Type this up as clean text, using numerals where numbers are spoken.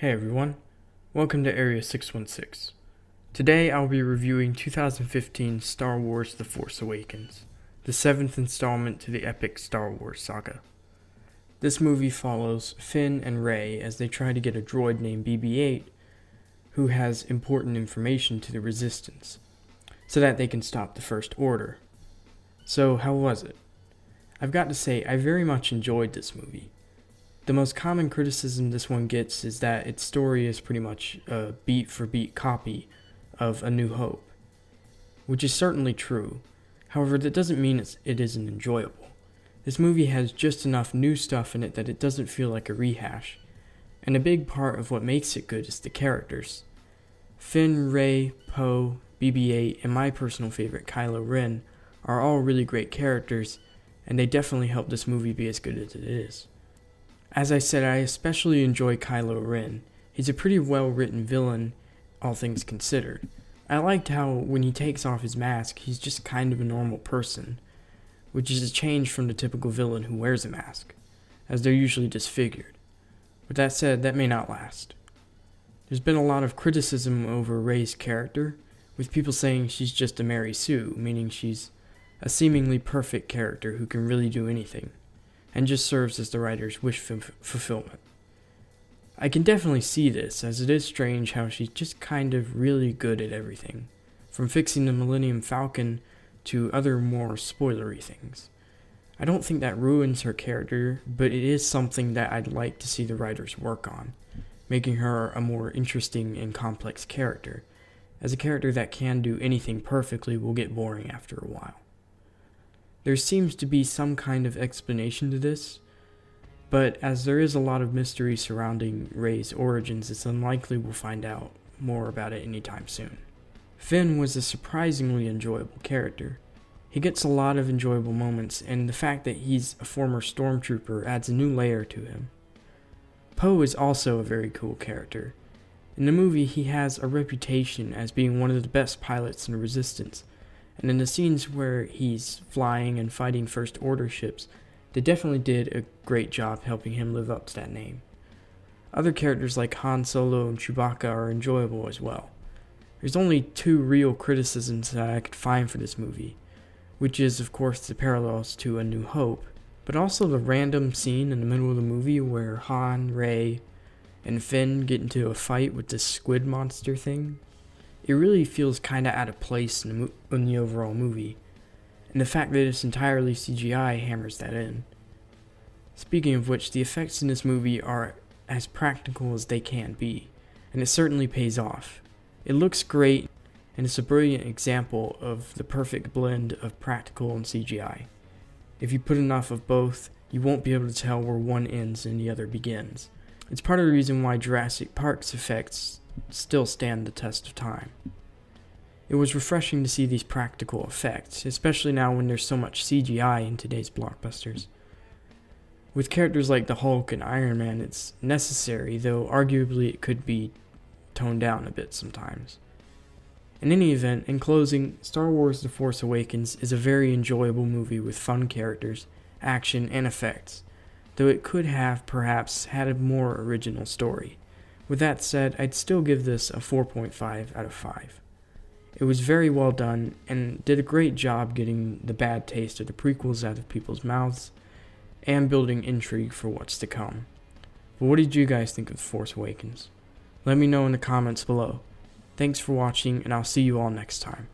Hey everyone, welcome to Area 616. Today I'll be reviewing 2015 Star Wars The Force Awakens, the 7th installment to the epic Star Wars saga. This movie follows Finn and Rey as they try to get a droid named BB-8 who has important information to the Resistance, so that they can stop the First Order. So how was it? I've got to say, I very much enjoyed this movie. The most common criticism this one gets is that its story is pretty much a beat-for-beat copy of A New Hope, which is certainly true. However, that doesn't mean it isn't enjoyable. This movie has just enough new stuff in it that it doesn't feel like a rehash, and a big part of what makes it good is the characters. Finn, Rey, Poe, BB-8, and my personal favorite, Kylo Ren, are all really great characters, and they definitely help this movie be as good as it is. As I said, I especially enjoy Kylo Ren. He's a pretty well-written villain, all things considered. I liked how, when he takes off his mask, he's just kind of a normal person, which is a change from the typical villain who wears a mask, as they're usually disfigured. With that said, that may not last. There's been a lot of criticism over Rey's character, with people saying she's just a Mary Sue, meaning she's a seemingly perfect character who can really do anything, and just serves as the writer's wish fulfillment. I can definitely see this, as it is strange how she's just kind of really good at everything, from fixing the Millennium Falcon to other more spoilery things. I don't think that ruins her character, but it is something that I'd like to see the writers work on, making her a more interesting and complex character, as a character that can do anything perfectly will get boring after a while. There seems to be some kind of explanation to this, but as there is a lot of mystery surrounding Rey's origins, it's unlikely we'll find out more about it anytime soon. Finn was a surprisingly enjoyable character. He gets a lot of enjoyable moments, and the fact that he's a former stormtrooper adds a new layer to him. Poe is also a very cool character. In the movie, he has a reputation as being one of the best pilots in the Resistance, and in the scenes where he's flying and fighting First Order ships, they definitely did a great job helping him live up to that name. Other characters like Han Solo and Chewbacca are enjoyable as well. There's only two real criticisms that I could find for this movie, which is of course the parallels to A New Hope, but also the random scene in the middle of the movie where Han, Rey, and Finn get into a fight with this squid monster thing. It really feels kinda out of place in the overall movie, and the fact that it's entirely CGI hammers that in. Speaking of which, the effects in this movie are as practical as they can be, and it certainly pays off. It looks great, and it's a brilliant example of the perfect blend of practical and CGI. If you put enough of both, you won't be able to tell where one ends and the other begins. It's part of the reason why Jurassic Park's effects still stand the test of time. It was refreshing to see these practical effects, especially now when there's so much CGI in today's blockbusters. With characters like the Hulk and Iron Man, it's necessary, though arguably it could be toned down a bit sometimes. In any event, in closing, Star Wars The Force Awakens is a very enjoyable movie with fun characters, action, and effects, though it could have perhaps had a more original story. With that said, I'd still give this a 4.5 out of 5. It was very well done, and did a great job getting the bad taste of the prequels out of people's mouths, and building intrigue for what's to come. But what did you guys think of The Force Awakens? Let me know in the comments below. Thanks for watching, and I'll see you all next time.